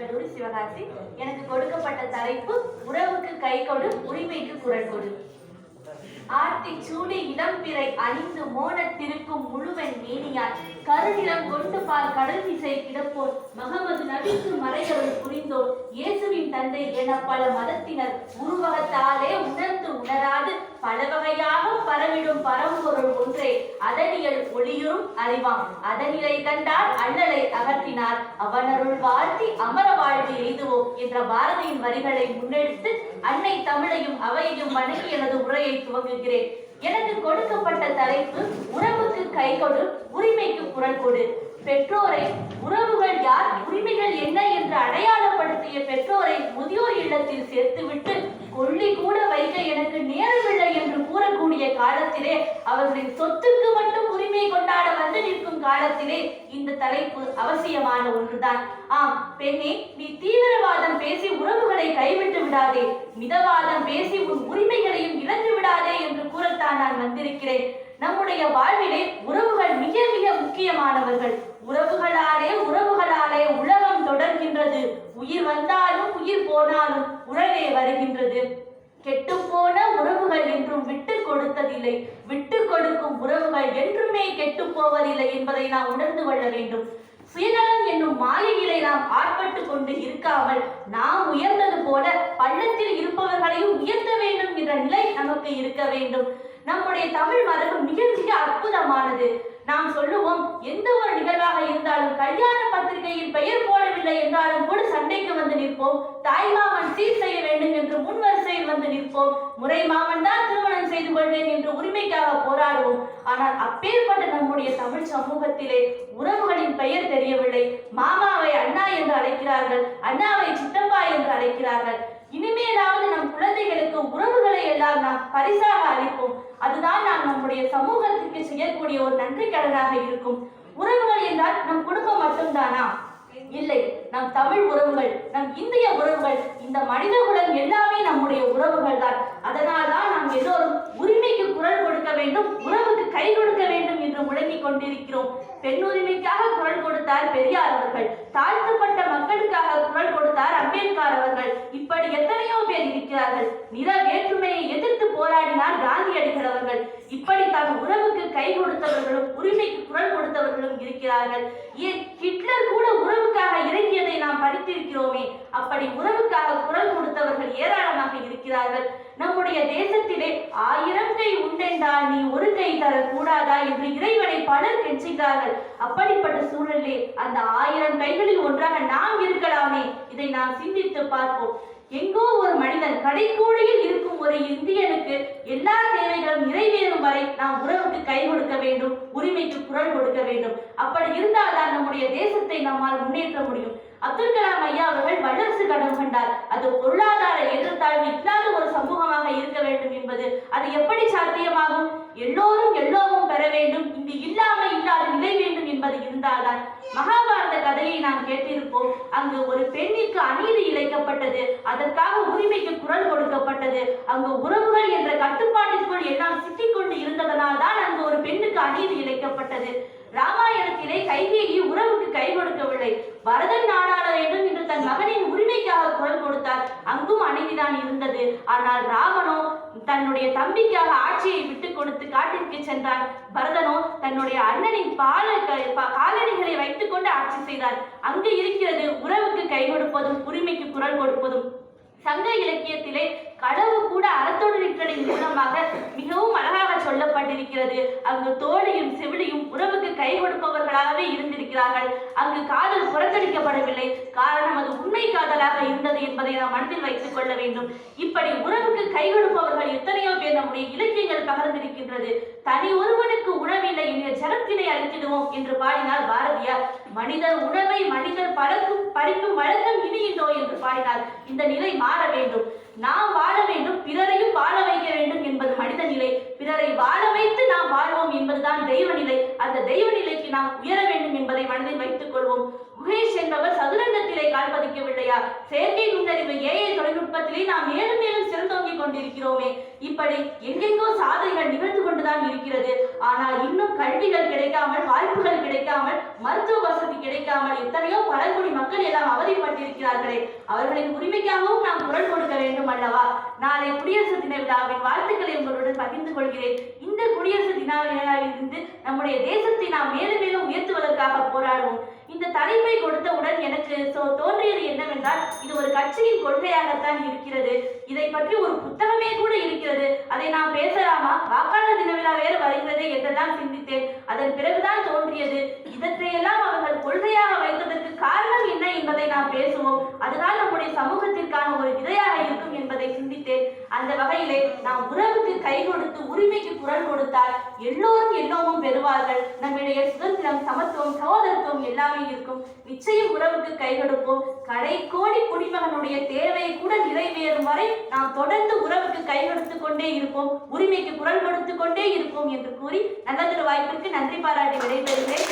கல்லூரி சிவகாசி. எனக்கு கொடுக்கப்பட்ட தலைப்பு உறவுக்கு கை கொடு, உரிமைக்கு குரல் கொடு. ஆர்த்தி சூடி இளம்பிறை அணிந்து மோனத்திருக்கும் முழுவன் மேனியார் கருநிலம் கொண்டு பால் கடல் திசை கிடப்போர் மகமது நபிக்கு மறையவர் புரிந்தோர் இயேசுவின் தந்தை என பல மதத்தினர் உருவகத்தாலே உணர்ந்து உணராது பல வகையாக பரவிடும் பரம்பொருள் ஒன்றே அதனியல் ஒளியுறும் அறிவாம். அதனிலை கண்டால் அல்லலை அகற்றினார் அவனருள் வாழ்த்தி அமர வாழ்வு எய்துவோம் என்ற பாரதியின் வரிகளை முன்னெடுத்து அன்னை தமிழையும் அவையையும் வணங்கி எனது உரையை துவங்குகிறேன். எனக்கு கொடுக்கப்பட்ட தலைப்பு உறவுக்கு கை கொடு, உரிமைக்கு குரல் கொடு. பெற்றோரை உறவுகள் யார், உரிமைகள் என்ன என்று அடையாளப்படுத்திய பெற்றோரை முதியோர் இல்லத்தில் சேர்த்துவிட்டு கொள்ளி கூட வைக்க எனக்கு நேரமில்லை என்று கூறக்கூடிய காலத்திலே, அவர்களின் சொத்துக்கு மட்டும் உரிமை கொண்டாட வந்து நிற்கும் காலத்திலே இந்த தலைப்பு அவசியமான ஒன்றுதான். ஆம் பெண்ணே, நீ தீவிரவாதம் பேசி உறவுகளை கைவிட்டு விடாதே, மிதவாதம் பேசி உன் உரிமைகளையும் இழந்து விடாதே என்று கூறத்தான் நான் வந்திருக்கிறேன். நம்முடைய வாழ்விலே உறவுகள் மிக மிக முக்கியமானவர்கள். உறவுகளாலே உலகம் தொடர்கின்றது. உயிர் வந்தாலும் உயிர் போனாலும் உறவே வருகின்றது. கெட்டு போன உறவுகள் என்றும் விட்டு கொடுத்ததில்லை, விட்டு கொடுக்கும் உறவுகள் என்றுமே கெட்டு போவதில்லை என்பதை நாம் உணர்ந்து கொள்ள வேண்டும். சுயநலம் என்னும் மாயையிலே நாம் ஆட்பட்டு கொண்டு இருக்காமல் நாம் உயர்ந்தது போல பள்ளத்தில் இருப்பவர்களையும் உயர்த்த வேண்டும் என்ற நிலை நமக்கு இருக்க வேண்டும். நம்முடைய தமிழ் மரபு மிக மிக அற்புதமானது. நாம் சொல்லுவோம், எந்த ஒரு நிகழ்வாக இருந்தாலும் கல்யாண பத்திரிகையில் பெயர் போடவில்லை என்றாலும் கூட சண்டைக்கு வந்து நிற்போம். தாய் மாமன் சீர் செய்ய வேண்டும் என்று முன் வரிசையில் வந்து நிற்போம். முறை மாமன் தான் திருமணம் செய்து கொள்வேன் என்று உரிமைக்காக போராடுவோம். ஆனால் அப்பேற்பட்ட நம்முடைய தமிழ் சமூகத்திலே உறவுகளின் பெயர் தெரியவில்லை. மாமாவை அண்ணா என்று அழைக்கிறார்கள், அண்ணாவை சித்தப்பா என்று அழைக்கிறார்கள். இனிமேலாவது நம் குழந்தைகளுக்கு உறவுகளை எல்லாம் நாம் பரிசாக அளிப்போம். அதுதான் நாம் நம்முடைய சமூகத்திற்கு செய்யக்கூடிய ஒரு நன்றி கடனாக இருக்கும். உறவுகள் என்றால் நம் குடும்பம் மட்டும்தானா? இல்லை, நம் தமிழ் உறவுகள், நம் இந்திய உறவுகள், இந்த மனித குலம் எல்லாமே நம்முடைய உறவுகள் தான். அதனால் தான் நாம் எல்லோரும் உரிமைக்கு குரல் கொடுக்க வேண்டும், உறவுக்கு கை கொடுக்க வேண்டும் என்று முழங்கிக் கொண்டிருக்கிறோம். பெண் உரிமைக்காக குரல் கொடுத்தார் பெரியார் அவர்கள், தாழ்த்தப்பட்ட மக்களுக்காக குரல் கொடுத்தார் அம்பேத்கர் அவர்கள். இப்படி எத்தனையோ பேர் இருக்கிறார்கள். நிற வேற்றுமையை எதிர்த்து போராடினார் காந்தியடிகள் அவர்கள். இப்படி தம் உறவுக்கு கை கொடுத்தவர்களும் உரிமைக்கு குரல் கொடுத்தவர்களும் இருக்கிறார்கள். ஏன் ஹிட்லர் கூட உறவுக்காக இறங்கியதை நாம் படித்திருக்கிறோமே. அப்படி உறவுக்காக குரல் கொடுத்தவர்கள் ஏராளமாக இருக்கிறார்கள். நம்முடைய தேசத்திலே 1000 கை உண்டென்றால் நீ ஒரு கை தர கூடாதா என்று இறைவனை பலர் கெஞ்சுகிறார்கள். அப்படிப்பட்ட சூழலிலே அந்த 1000 கைகளில் ஒன்றாக நாம் இருக்கலாமே. இதை நாம் சிந்தித்து பார்ப்போம். எங்கோ ஒரு மனிதன் கடைக்கூடையில் இருக்கும் ஒரு இந்தியனுக்கு எல்லா தேவைகளும் நிறைவேறும் வரை நாம் உறவுக்கு கை கொடுக்க வேண்டும், உரிமைக்கு குரல் கொடுக்க வேண்டும். அப்படி இருந்தால்தான் நம்முடைய தேசத்தை நம்மால் முன்னேற்ற முடியும். அப்துல் கலாம் ஐயா அவர்கள் வல்லரசு கனவு கண்டார். அது பொருளாதார ஏற்றத்தாழ்வு இல்லாத ஒரு சமூகமாக இருக்க வேண்டும் என்பது. அது எப்படி சாத்தியமாகும்? எல்லோரும் பெற வேண்டும், இங்கு இல்லாமல் இல்லாத நிலை வேண்டும் என்பது இருந்தால்தான். மகாபாரத கதையை நாம் கேட்டிருப்போம். அங்கு ஒரு பெண்ணிற்கு அநீதி இழைக்கப்பட்டது, அதற்காக உரிமைக்கு குரல் கொடுக்கப்பட்டது. அங்கு உறவுகள் என்ற கட்டுப்பாட்டிற்குள் எல்லாம் சிக்கிக்கொண்டு இருந்ததனால் தான் அங்கு ஒரு பெண்ணுக்கு அநீதி இழைக்கப்பட்டது. ராமாயணத்திலே கைகேயி உறவுக்கு கை கொடுக்கவில்லை, பரதன் நாடாள வேண்டும் என்று தன் மகனின் உரிமைக்காக குரல் கொடுத்தார். அங்கும் அநீதிதான் இருந்தது. ஆனால் ராமனோ தன்னுடைய தம்பிக்காக ஆட்சியை விட்டு கொடுத்து காட்டிற்கு சென்றான். பரதனோ தன்னுடைய அண்ணனின் காலணிகளை வைத்துக் கொண்டு ஆட்சி செய்தார். அங்கு இருக்கிறது உறவுக்கு கை கொடுப்பதும் உரிமைக்கு குரல் கொடுப்பதும். சங்க இலக்கியத்திலே கடவு கூட அறத்தோடு நிற்றலின் மூலமாக மிகவும் அழகாக சொல்லப்பட்டிருக்கிறது. அங்கு தோழியும் செவிலியும் உறவுக்கு கை கொடுப்பவர்களாகவே இருந்திருக்கிறார்கள். அங்கு காதல் புறக்கணிக்கப்படவில்லை. காரணம் அது உண்மை காதலாக இருந்தது என்பதை நாம் மனதில் வைத்துக் கொள்ள வேண்டும். இப்படி உறவுக்கு கை கொடுப்பவர்கள் எத்தனையோ பேர் நம்முடைய இலக்கியங்கள் பகிர்ந்திருக்கின்றது. தனி ஒருவனுக்கு உணவில்லை என்ற ஜலத்தினை அழித்திடுவோம் என்று பாடினார் பாரதியார். மனிதர் உணவை மனிதர் பறிக்கும் வழக்கம் இனியின்றோ என்று பாடினார். இந்த நிலை மாற வேண்டும். நாம் வாழ வேண்டும், பிறரையும் வாழ வைக்க வேண்டும் என்பது மனித நிலை. பிறரை வாழ வைத்து நாம் வாழ்வோம் என்பதுதான் தெய்வ நிலை. அந்த தெய்வ நிலைக்கு நாம் உயர வேண்டும் என்பதை மனதில் வைத்துக் கொள்வோம். குகேஷ் என்பவர் சதுரங்கத்திலே கால் பதிக்க முடியவில்லையா? செயற்கை நுண்ணறிவு AI தொழில்நுட்பத்திலே நாம் மேலும் மேலும் சிறந்தோங்கிக் கொண்டிருக்கிறோமே. இப்படி எங்கெங்கோ சாதனைகள் நிகழ்ந்து கொண்டுதான் இருக்கிறது. ஆனால் இன்னும் கல்விகள் கிடைக்காமல், வாய்ப்புகள் கிடைக்காமல், மருத்துவ வசதி கிடைக்காமல் எத்தனையோ பழங்குடி மக்கள் எல்லாம் அவதிப்பட்டிருக்கிறார்களே. அவர்களின் உரிமைக்காகவும் நாம் குரல் கொடுக்க வேண்டும் அல்லவா? நாளை குடியரசு தின விழாவின் வாழ்த்துக்களை உங்களுடன் பகிர்ந்து கொள்கிறேன். இந்த குடியரசு தின விழாவிலிருந்து நம்முடைய தேசத்தை நாம் மேலும் மேலும் உயர்த்துவதற்காக போராடுவோம். இந்த தலைப்பை கொடுத்தவுடன் எனக்கு தோன்றியது என்னவென்றால், இது ஒரு கட்சியின் கொள்கையாகத்தான் இருக்கிறது. இதை பற்றி ஒரு புத்தகமே கூட இருக்கிறது. அதை நாம் பேசலாமா? வாக்காளர் தின விழா வேறு வருகிறது என்றெல்லாம் சிந்தித்தேன். அதன் பிறகுதான் தோன்றியது, இதற்றையெல்லாம் அவர்கள் கொள்கையாக வைத்ததற்கு காரணம் என்ன என்பதை நாம் பேசுவோம். அதுதான் நம்முடைய சமூகத்திற்கான ஒரு விதையாக இருக்கும் என்பதை சிந்தித்தேன். அந்த வகையிலே நாம் உறவுக்கு கை கொடுத்து உரிமைக்கு குரல் கொடுத்தால் எல்லோரும் எல்லோரும் பெறுவார்கள். நம்முடைய சுதந்திரம், சமத்துவம், சகோதரத்துவம் எல்லாமே இருக்கும். நிச்சயம் உறவுக்கு கை கொடுப்போம். கடைக்கோடி குடிமகனுடைய தேவை கூட நிறைவேறும் வரை நாம் தொடர்ந்து உறவுக்கு கை கொடுத்துக் கொண்டே இருப்போம், உரிமைக்கு குரல் கொடுத்துக் கொண்டே இருப்போம் என்று கூறி நல்லதொரு வாய்ப்பிற்கு நன்றி பாராட்டி விடைபெறுகிறேன்.